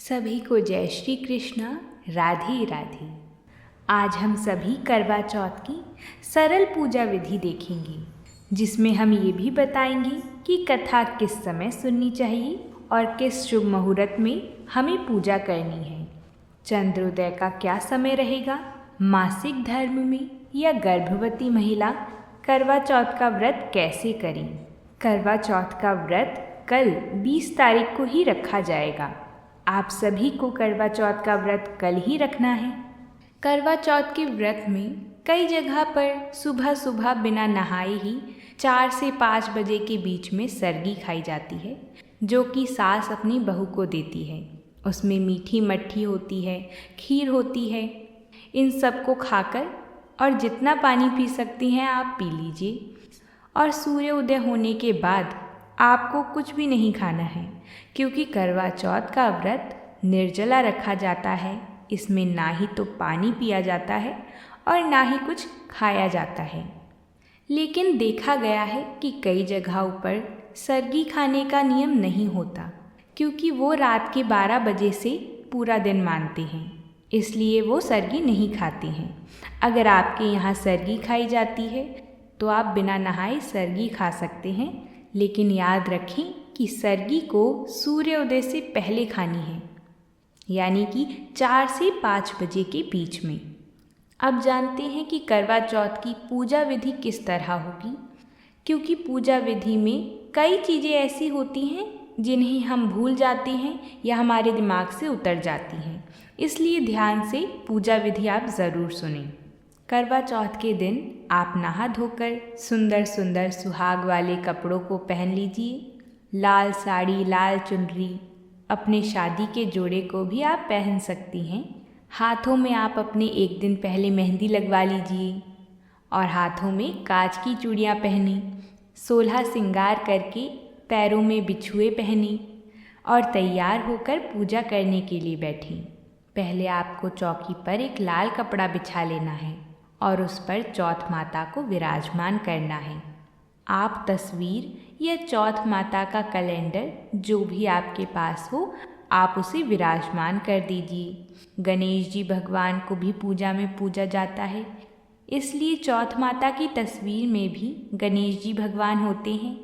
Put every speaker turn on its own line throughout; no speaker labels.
सभी को जय श्री कृष्णा। राधे राधे। आज हम सभी करवा चौथ की सरल पूजा विधि देखेंगे, जिसमें हम ये भी बताएंगे कि कथा किस समय सुननी चाहिए और किस शुभ मुहूर्त में हमें पूजा करनी है। चंद्रोदय का क्या समय रहेगा, मासिक धर्म में या गर्भवती महिला करवा चौथ का व्रत कैसे करें। करवा चौथ का व्रत कल 20 तारीख को ही रखा जाएगा। आप सभी को करवा चौथ का व्रत कल ही रखना है। करवा चौथ के व्रत में कई जगह पर सुबह सुबह बिना नहाए ही 4 से 5 बजे के बीच में सरगी खाई जाती है, जो कि सास अपनी बहू को देती है। उसमें मीठी मट्ठी होती है, खीर होती है। इन सब को खाकर और जितना पानी पी सकती हैं आप पी लीजिए। और सूर्य उदय होने के बाद आपको कुछ भी नहीं खाना है, क्योंकि करवा चौथ का व्रत निर्जला रखा जाता है। इसमें ना ही तो पानी पिया जाता है और ना ही कुछ खाया जाता है। लेकिन देखा गया है कि कई जगहों पर सरगी खाने का नियम नहीं होता, क्योंकि वो रात के 12 बजे से पूरा दिन मानते हैं, इसलिए वो सरगी नहीं खाते हैं। अगर आपके यहाँ सरगी खाई जाती है तो आप बिना नहाए सरगी खा सकते हैं, लेकिन याद रखें कि सरगी को सूर्योदय से पहले खानी है, यानी कि 4 से 5 बजे के बीच में। अब जानते हैं कि करवा चौथ की पूजा विधि किस तरह होगी, क्योंकि पूजा विधि में कई चीज़ें ऐसी होती हैं जिन्हें हम भूल जाते हैं या हमारे दिमाग से उतर जाती हैं। इसलिए ध्यान से पूजा विधि आप ज़रूर सुनें। करवा चौथ के दिन आप नहा धोकर सुंदर सुंदर सुहाग वाले कपड़ों को पहन लीजिए। लाल साड़ी, लाल चुनरी, अपने शादी के जोड़े को भी आप पहन सकती हैं। हाथों में आप अपने एक दिन पहले मेहंदी लगवा लीजिए और हाथों में कांच की चूड़ियाँ पहनी। 16 श्रृंगार करके पैरों में बिछुए पहनी और तैयार होकर पूजा करने के लिए बैठी। पहले आपको चौकी पर एक लाल कपड़ा बिछा लेना है और उस पर चौथ माता को विराजमान करना है। आप तस्वीर या चौथ माता का कैलेंडर जो भी आपके पास हो, आप उसे विराजमान कर दीजिए। गणेश जी भगवान को भी पूजा में पूजा जाता है, इसलिए चौथ माता की तस्वीर में भी गणेश जी भगवान होते हैं।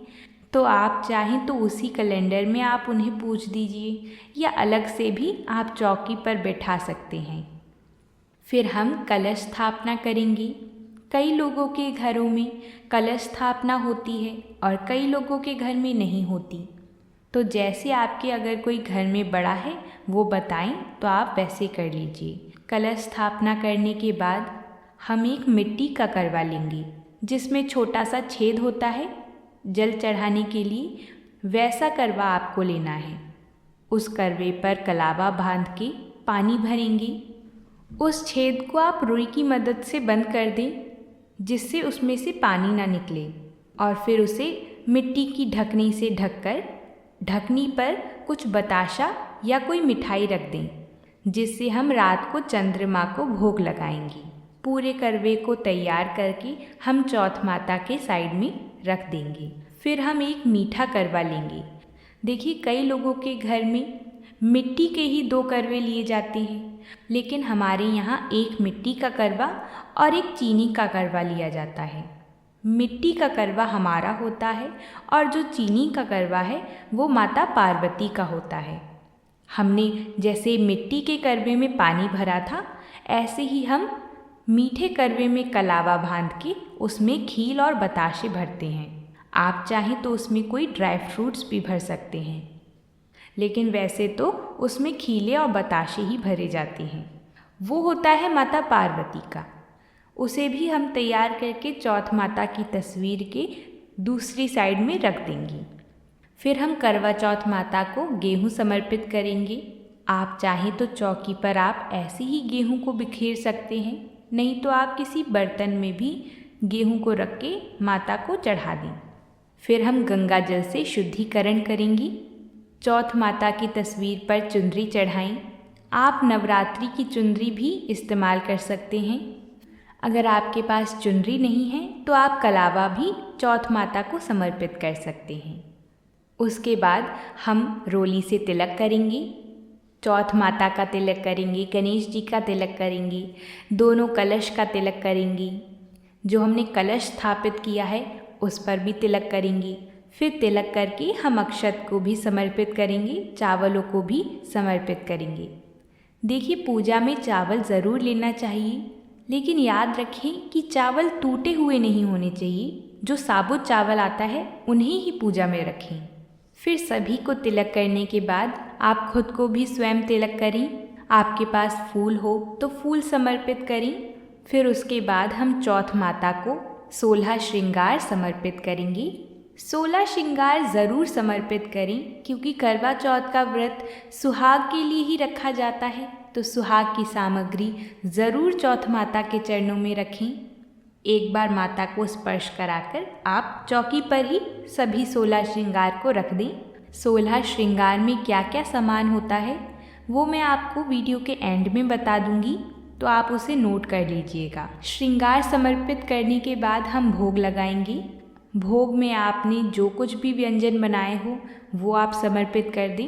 तो आप चाहें तो उसी कैलेंडर में आप उन्हें पूज दीजिए, या अलग से भी आप चौकी पर बैठा सकते हैं। फिर हम कलश स्थापना करेंगे। कई लोगों के घरों में कलश स्थापना होती है और कई लोगों के घर में नहीं होती। तो जैसे आपके अगर कोई घर में बड़ा है वो बताएं तो आप वैसे कर लीजिए। कलश स्थापना करने के बाद हम एक मिट्टी का करवा लेंगे, जिसमें छोटा सा छेद होता है जल चढ़ाने के लिए। वैसा करवा आपको लेना है। उस करवे पर कलावा बांध के पानी भरेंगे। उस छेद को आप रुई की मदद से बंद कर दें, जिससे उसमें से पानी ना निकले, और फिर उसे मिट्टी की ढकनी से ढककर ढकनी पर कुछ बताशा या कोई मिठाई रख दें, जिससे हम रात को चंद्रमा को भोग लगाएंगे। पूरे करवे को तैयार करके हम चौथ माता के साइड में रख देंगे। फिर हम एक मीठा करवा लेंगे। देखिए, कई लोगों के घर में मिट्टी के ही 2 करवे लिए जाते हैं, लेकिन हमारे यहाँ एक मिट्टी का करवा और एक चीनी का करवा लिया जाता है। मिट्टी का करवा हमारा होता है और जो चीनी का करवा है वो माता पार्वती का होता है। हमने जैसे मिट्टी के करवे में पानी भरा था, ऐसे ही हम मीठे करवे में कलावा बांध के उसमें खील और बताशे भरते हैं। आप चाहें तो उसमें कोई ड्राई फ्रूट्स भी भर सकते हैं, लेकिन वैसे तो उसमें खीले और बताशे ही भरे जाते हैं। वो होता है माता पार्वती का। उसे भी हम तैयार करके चौथ माता की तस्वीर के दूसरी साइड में रख देंगे। फिर हम करवा चौथ माता को गेहूँ समर्पित करेंगे। आप चाहें तो चौकी पर आप ऐसे ही गेहूँ को बिखेर सकते हैं, नहीं तो आप किसी बर्तन में भी गेहूँ को रख के माता को चढ़ा दें। फिर हम गंगा जल से शुद्धिकरण करेंगे। चौथ माता की तस्वीर पर चुनरी चढ़ाएं। आप नवरात्रि की चुनरी भी इस्तेमाल कर सकते हैं। अगर आपके पास चुनरी नहीं है तो आप कलावा भी चौथ माता को समर्पित कर सकते हैं। उसके बाद हम रोली से तिलक करेंगे। चौथ माता का तिलक करेंगी, गणेश जी का तिलक करेंगी, दोनों कलश का तिलक करेंगी। जो हमने कलश स्थापित किया है उस पर भी तिलक करेंगी। फिर तिलक करके हम अक्षत को भी समर्पित करेंगे, चावलों को भी समर्पित करेंगे। देखिए, पूजा में चावल ज़रूर लेना चाहिए, लेकिन याद रखें कि चावल टूटे हुए नहीं होने चाहिए। जो साबुत चावल आता है उन्हें ही पूजा में रखें। फिर सभी को तिलक करने के बाद आप खुद को भी स्वयं तिलक करें। आपके पास फूल हो तो फूल समर्पित करें। फिर उसके बाद हम चौथ माता को 16 श्रृंगार समर्पित करेंगे। 16 श्रृंगार ज़रूर समर्पित करें, क्योंकि करवा चौथ का व्रत सुहाग के लिए ही रखा जाता है। तो सुहाग की सामग्री ज़रूर चौथ माता के चरणों में रखें। एक बार माता को स्पर्श कराकर आप चौकी पर ही सभी 16 श्रृंगार को रख दें। 16 श्रृंगार में क्या क्या सामान होता है वो मैं आपको वीडियो के एंड में बता दूंगी, तो आप उसे नोट कर लीजिएगा। श्रृंगार समर्पित करने के बाद हम भोग लगाएंगे। भोग में आपने जो कुछ भी व्यंजन बनाए हो वो आप समर्पित कर दें,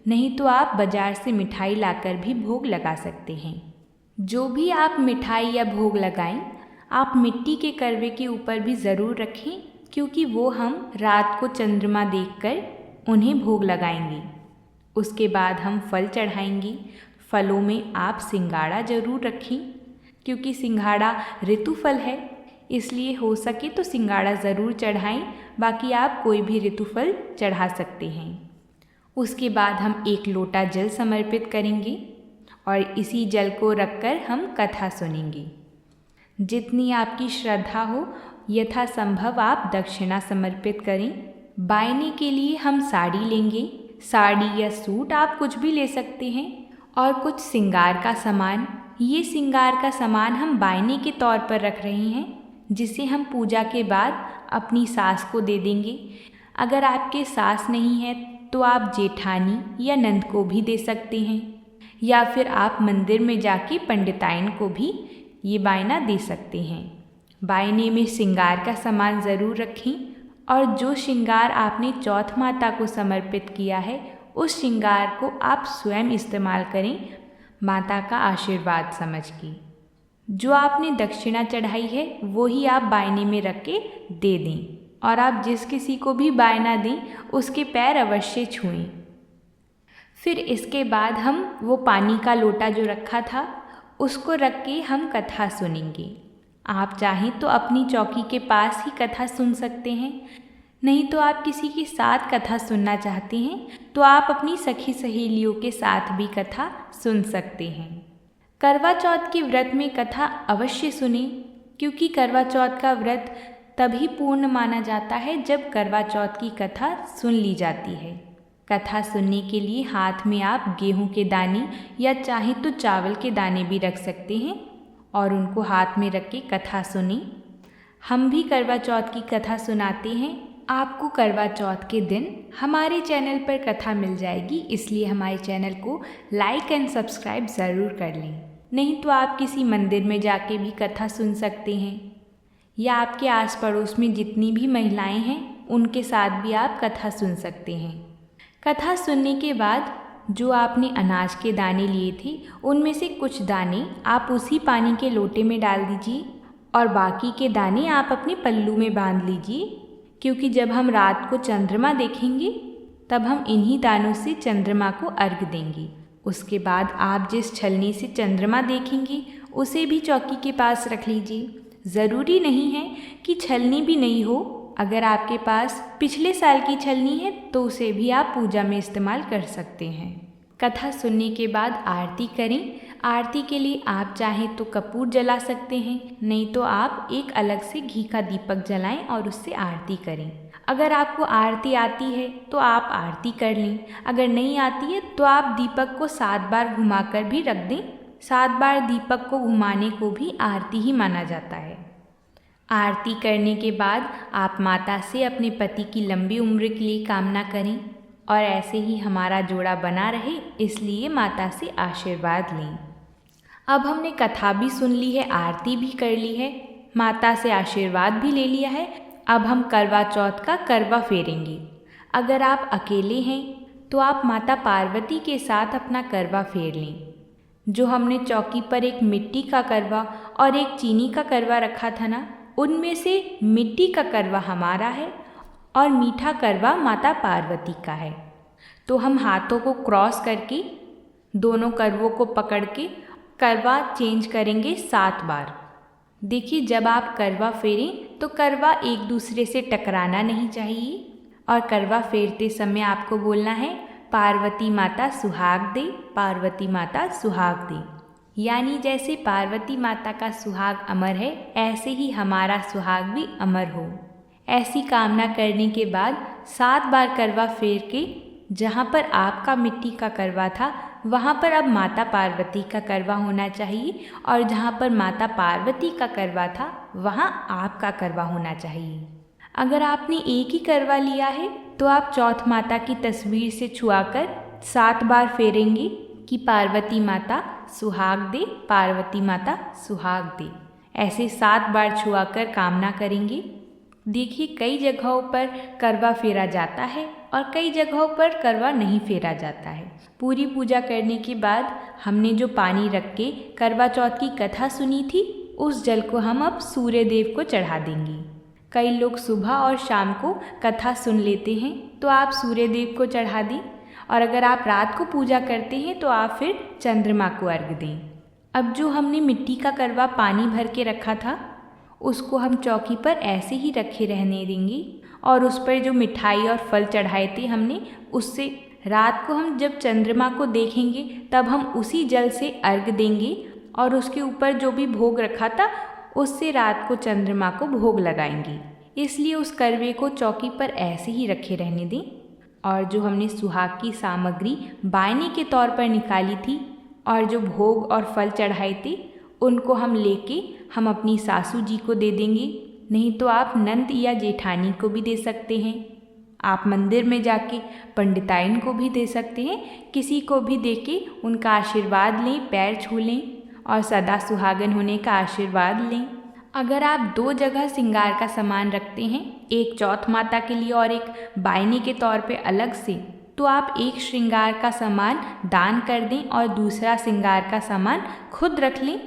नहीं तो आप बाज़ार से मिठाई लाकर भी भोग लगा सकते हैं। जो भी आप मिठाई या भोग लगाएं, आप मिट्टी के करवे के ऊपर भी ज़रूर रखें, क्योंकि वो हम रात को चंद्रमा देखकर उन्हें भोग लगाएंगे। उसके बाद हम फल चढ़ाएंगे। फलों में आप सिंघाड़ा ज़रूर रखें, क्योंकि सिंघाड़ा ऋतु फल है, इसलिए हो सके तो सिंघाड़ा ज़रूर चढ़ाएं। बाकी आप कोई भी ऋतु फल चढ़ा सकते हैं। उसके बाद हम 1 लोटा जल समर्पित करेंगे और इसी जल को रखकर हम कथा सुनेंगे। जितनी आपकी श्रद्धा हो यथासंभव आप दक्षिणा समर्पित करें। बायने के लिए हम साड़ी लेंगे। साड़ी या सूट आप कुछ भी ले सकते हैं। और कुछ श्रृंगार का सामान, ये श्रृंगार का सामान हम बायने के तौर पर रख रहे हैं, जिसे हम पूजा के बाद अपनी सास को दे देंगे। अगर आपके सास नहीं है तो आप जेठानी या नंद को भी दे सकते हैं, या फिर आप मंदिर में जाके पंडिताइन को भी ये बायना दे सकते हैं। बायने में श्रृंगार का सामान ज़रूर रखें, और जो श्रृंगार आपने चौथ माता को समर्पित किया है उस श्रृंगार को आप स्वयं इस्तेमाल करें, माता का आशीर्वाद समझ के। जो आपने दक्षिणा चढ़ाई है वो ही आप बायने में रख के दे दें, और आप जिस किसी को भी बायना दें उसके पैर अवश्य छुएं। फिर इसके बाद हम वो पानी का लोटा जो रखा था उसको रख के हम कथा सुनेंगे। आप चाहें तो अपनी चौकी के पास ही कथा सुन सकते हैं, नहीं तो आप किसी के साथ कथा सुनना चाहते हैं तो आप अपनी सखी सहेलियों के साथ भी कथा सुन सकते हैं। करवा चौथ के व्रत में कथा अवश्य सुनें, क्योंकि करवा चौथ का व्रत तभी पूर्ण माना जाता है जब करवा चौथ की कथा सुन ली जाती है। कथा सुनने के लिए हाथ में आप गेहूं के दाने या चाहे तो चावल के दाने भी रख सकते हैं और उनको हाथ में रख के कथा सुनें। हम भी करवा चौथ की कथा सुनाते हैं। आपको करवा चौथ के दिन हमारे चैनल पर कथा मिल जाएगी, इसलिए हमारे चैनल को लाइक एंड सब्सक्राइब ज़रूर कर लें। नहीं तो आप किसी मंदिर में जाके भी कथा सुन सकते हैं, या आपके आस पड़ोस में जितनी भी महिलाएं हैं उनके साथ भी आप कथा सुन सकते हैं। कथा सुनने के बाद जो आपने अनाज के दाने लिए थे उनमें से कुछ दाने आप उसी पानी के लोटे में डाल दीजिए, और बाकी के दाने आप अपने पल्लू में बांध लीजिए, क्योंकि जब हम रात को चंद्रमा देखेंगे तब हम इन्हीं दानों से चंद्रमा को अर्घ देंगे। उसके बाद आप जिस छलनी से चंद्रमा देखेंगे उसे भी चौकी के पास रख लीजिए। ज़रूरी नहीं है कि छलनी भी नहीं हो, अगर आपके पास पिछले साल की छलनी है तो उसे भी आप पूजा में इस्तेमाल कर सकते हैं। कथा सुनने के बाद आरती करें। आरती के लिए आप चाहें तो कपूर जला सकते हैं, नहीं तो आप एक अलग से घी का दीपक जलाएं और उससे आरती करें। अगर आपको आरती आती है तो आप आरती कर लें, अगर नहीं आती है तो आप दीपक को 7 बार घुमाकर भी रख दें। 7 बार दीपक को घुमाने को भी आरती ही माना जाता है। आरती करने के बाद आप माता से अपने पति की लंबी उम्र के लिए कामना करें, और ऐसे ही हमारा जोड़ा बना रहे इसलिए माता से आशीर्वाद लें। अब हमने कथा भी सुन ली है, आरती भी कर ली है, माता से आशीर्वाद भी ले लिया है। अब हम करवा चौथ का करवा फेरेंगे। अगर आप अकेले हैं तो आप माता पार्वती के साथ अपना करवा फेर लें। जो हमने चौकी पर एक मिट्टी का करवा और एक चीनी का करवा रखा था ना, उनमें से मिट्टी का करवा हमारा है और मीठा करवा माता पार्वती का है। तो हम हाथों को क्रॉस करके दोनों करवों को पकड़ के करवा चेंज करेंगे 7 बार। देखिए, जब आप करवा फेरें तो करवा एक दूसरे से टकराना नहीं चाहिए और करवा फेरते समय आपको बोलना है, पार्वती माता सुहाग दे, पार्वती माता सुहाग दे। यानी जैसे पार्वती माता का सुहाग अमर है, ऐसे ही हमारा सुहाग भी अमर हो। ऐसी कामना करने के बाद 7 बार करवा फेर के जहाँ पर आपका मिट्टी का करवा था वहाँ पर अब माता पार्वती का करवा होना चाहिए, और जहाँ पर माता पार्वती का करवा था वहाँ आपका करवा होना चाहिए। अगर आपने एक ही करवा लिया है तो आप चौथ माता की तस्वीर से छुआकर 7 बार फेरेंगे कि पार्वती माता सुहाग दे, पार्वती माता सुहाग दे। ऐसे 7 बार छुआकर कामना करेंगे। देखिए, कई जगहों पर करवा फेरा जाता है और कई जगहों पर करवा नहीं फेरा जाता है। पूरी पूजा करने के बाद हमने जो पानी रख के करवा चौथ की कथा सुनी थी, उस जल को हम अब सूर्य देव को चढ़ा देंगे। कई लोग सुबह और शाम को कथा सुन लेते हैं, तो आप सूर्य देव को चढ़ा दें, और अगर आप रात को पूजा करते हैं तो आप फिर चंद्रमा को अर्घ दें। अब जो हमने मिट्टी का करवा पानी भर के रखा था, उसको हम चौकी पर ऐसे ही रखे रहने देंगे, और उस पर जो मिठाई और फल चढ़ाए थे हमने, उससे रात को हम जब चंद्रमा को देखेंगे तब हम उसी जल से अर्घ देंगे, और उसके ऊपर जो भी भोग रखा था उससे रात को चंद्रमा को भोग लगाएंगे। इसलिए उस करवे को चौकी पर ऐसे ही रखे रहने दें। और जो हमने सुहाग की सामग्री बायने के तौर पर निकाली थी और जो भोग और फल चढ़ाए थे, उनको हम लेके हम अपनी सासू जी को दे देंगे। नहीं तो आप नंद या जेठानी को भी दे सकते हैं। आप मंदिर में जाके पंडिताइन को भी दे सकते हैं। किसी को भी दे के उनका आशीर्वाद लें, पैर छू लें और सदा सुहागन होने का आशीर्वाद लें। अगर आप 2 जगह श्रृंगार का सामान रखते हैं, एक चौथ माता के लिए और एक बायने के तौर पे अलग से, तो आप एक श्रृंगार का सामान दान कर दें और दूसरा श्रृंगार का सामान खुद रख लें।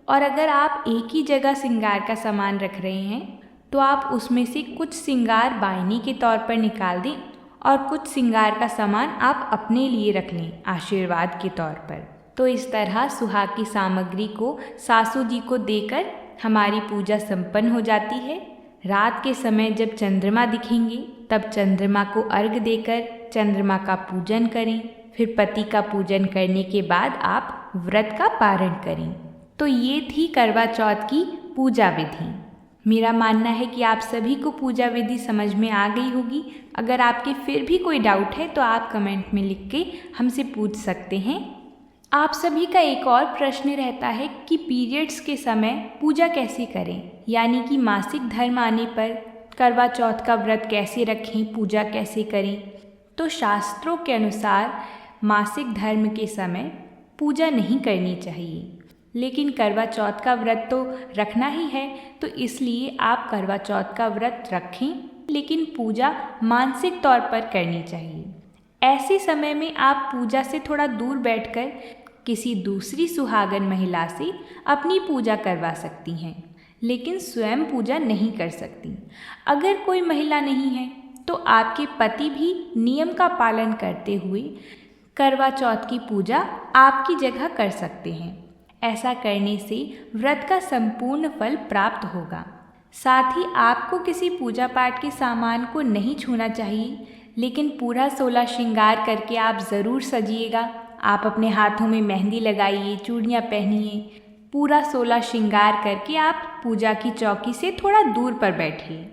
और अगर आप एक ही जगह श्रृंगार का सामान रख रहे हैं तो आप उसमें से कुछ श्रृंगार बायने के तौर पर निकाल दें और कुछ श्रृंगार का सामान आप अपने लिए रख लें आशीर्वाद के तौर पर। तो इस तरह सुहाग की सामग्री को सासू जी को देकर हमारी पूजा संपन्न हो जाती है। रात के समय जब चंद्रमा दिखेंगे तब चंद्रमा को अर्घ देकर चंद्रमा का पूजन करें। फिर पति का पूजन करने के बाद आप व्रत का पारण करें। तो ये थी करवा चौथ की पूजा विधि। मेरा मानना है कि आप सभी को पूजा विधि समझ में आ गई होगी। अगर आपके फिर भी कोई डाउट है तो आप कमेंट में लिख के हमसे पूछ सकते हैं। आप सभी का एक और प्रश्न रहता है कि पीरियड्स के समय पूजा कैसे करें, यानी कि मासिक धर्म आने पर करवा चौथ का व्रत कैसे रखें, पूजा कैसे करें। तो शास्त्रों के अनुसार मासिक धर्म के समय पूजा नहीं करनी चाहिए, लेकिन करवा चौथ का व्रत तो रखना ही है, तो इसलिए आप करवा चौथ का व्रत रखें, लेकिन पूजा मानसिक तौर पर करनी चाहिए। ऐसे समय में आप पूजा से थोड़ा दूर बैठकर किसी दूसरी सुहागन महिला से अपनी पूजा करवा सकती हैं, लेकिन स्वयं पूजा नहीं कर सकती। अगर कोई महिला नहीं है तो आपके पति भी नियम का पालन करते हुए करवा चौथ की पूजा आपकी जगह कर सकते हैं। ऐसा करने से व्रत का संपूर्ण फल प्राप्त होगा। साथ ही आपको किसी पूजा पाठ के सामान को नहीं छूना चाहिए, लेकिन पूरा 16 श्रृंगार करके आप ज़रूर सजिएगा। आप अपने हाथों में मेहंदी लगाइए, चूड़ियाँ पहनिए, पूरा 16 श्रृंगार करके आप पूजा की चौकी से थोड़ा दूर पर बैठिए।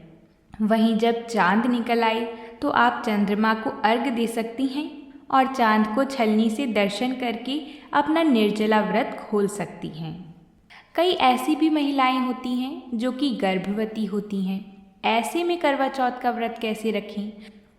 वहीं जब चांद निकल आए तो आप चंद्रमा को अर्घ दे सकती हैं और चांद को छलनी से दर्शन करके अपना निर्जला व्रत खोल सकती हैं। कई ऐसी भी महिलाएं होती हैं जो कि गर्भवती होती हैं। ऐसे में करवा चौथ का व्रत कैसे रखें?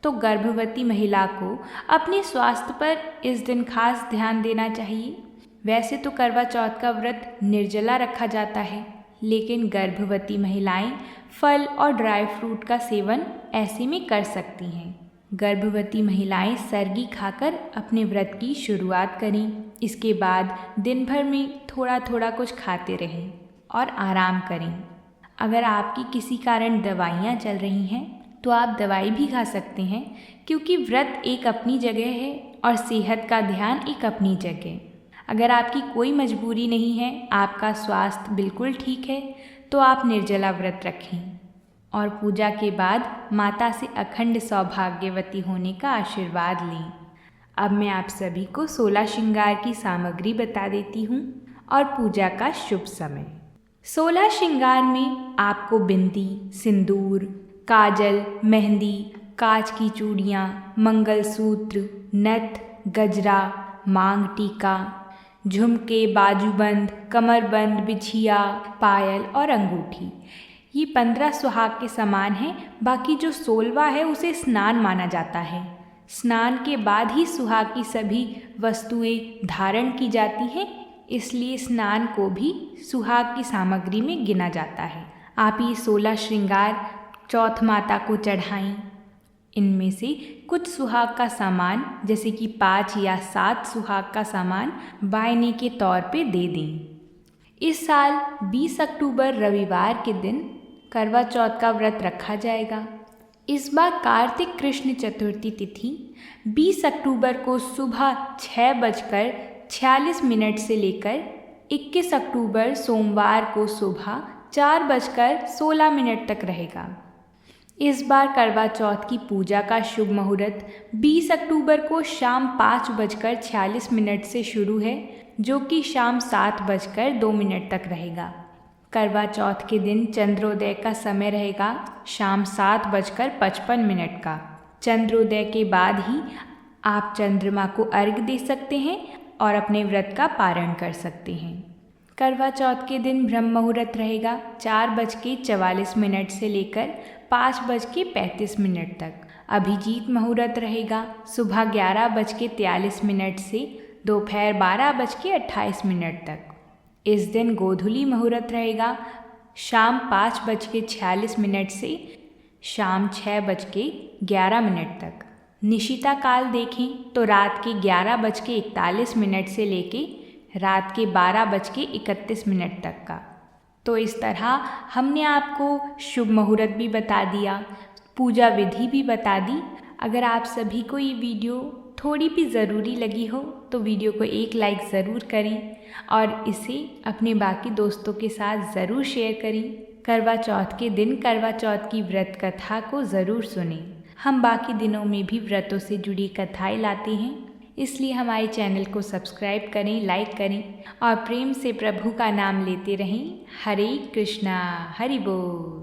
तो गर्भवती महिला को अपने स्वास्थ्य पर इस दिन खास ध्यान देना चाहिए। वैसे तो करवा चौथ का व्रत निर्जला रखा जाता है, लेकिन गर्भवती महिलाएं फल और ड्राई फ्रूट का सेवन ऐसे में कर सकती हैं। गर्भवती महिलाएं सरगी खाकर अपने व्रत की शुरुआत करें। इसके बाद दिन भर में थोड़ा थोड़ा कुछ खाते रहें और आराम करें। अगर आपकी किसी कारण दवाइयाँ चल रही हैं तो आप दवाई भी खा सकते हैं, क्योंकि व्रत एक अपनी जगह है और सेहत का ध्यान एक अपनी जगह। अगर आपकी कोई मजबूरी नहीं है, आपका स्वास्थ्य बिल्कुल ठीक है, तो आप निर्जला व्रत रखें और पूजा के बाद माता से अखंड सौभाग्यवती होने का आशीर्वाद लें। अब मैं आप सभी को 16 श्रृंगार की सामग्री बता देती हूँ और पूजा का शुभ समय। 16 श्रृंगार में आपको बिंदी, सिंदूर, काजल, मेहंदी, कांच की चूड़ियाँ, मंगलसूत्र, नथ, गजरा, मांग टीका, झुमके, बाजूबंद, कमरबंद, बिछिया, पायल और अंगूठी, ये 15 सुहाग के समान हैं। बाकी जो 16वां है उसे स्नान माना जाता है। स्नान के बाद ही सुहाग की सभी वस्तुएं धारण की जाती हैं, इसलिए स्नान को भी सुहाग की सामग्री में गिना जाता है। आप ये 16 श्रृंगार चौथ माता को चढ़ाएं। इनमें से कुछ सुहाग का सामान, जैसे कि 5 या 7 सुहाग का सामान, वायने के तौर पे दे दें। इस साल 20 अक्टूबर रविवार के दिन करवा चौथ का व्रत रखा जाएगा। इस बार कार्तिक कृष्ण चतुर्थी तिथि 20 अक्टूबर को सुबह 6:46 से लेकर 21 अक्टूबर सोमवार को सुबह 4:16 तक रहेगा। इस बार करवा चौथ की पूजा का शुभ मुहूर्त 20 अक्टूबर को शाम 5:46 से शुरू है, जो कि शाम 7:02 तक रहेगा। करवा चौथ के दिन चंद्रोदय का समय रहेगा शाम 7:55 का। चंद्रोदय के बाद ही आप चंद्रमा को अर्घ्य दे सकते हैं और अपने व्रत का पारण कर सकते हैं। करवा चौथ के दिन ब्रह्म मुहूर्त रहेगा 4:44 से लेकर 5:35 तक। अभिजीत मुहूर्त रहेगा सुबह 11:43 से दोपहर 12:28 तक। इस दिन गोधूली मुहूर्त रहेगा शाम 5:46 से शाम 6:11 तक। निशिता काल देखें तो रात के 11:41 से लेके रात के 12:31 तक का। तो इस तरह हमने आपको शुभ मुहूर्त भी बता दिया, पूजा विधि भी बता दी। अगर आप सभी को ये वीडियो थोड़ी भी ज़रूरी लगी हो तो वीडियो को एक लाइक ज़रूर करें और इसे अपने बाकी दोस्तों के साथ ज़रूर शेयर करें। करवा चौथ के दिन करवा चौथ की व्रत कथा को ज़रूर सुनें। हम बाकी दिनों में भी व्रतों से जुड़ी कथाएं लाते हैं, इसलिए हमारे चैनल को सब्सक्राइब करें, लाइक करें और प्रेम से प्रभु का नाम लेते रहें। हरे कृष्णा, हरि बोल।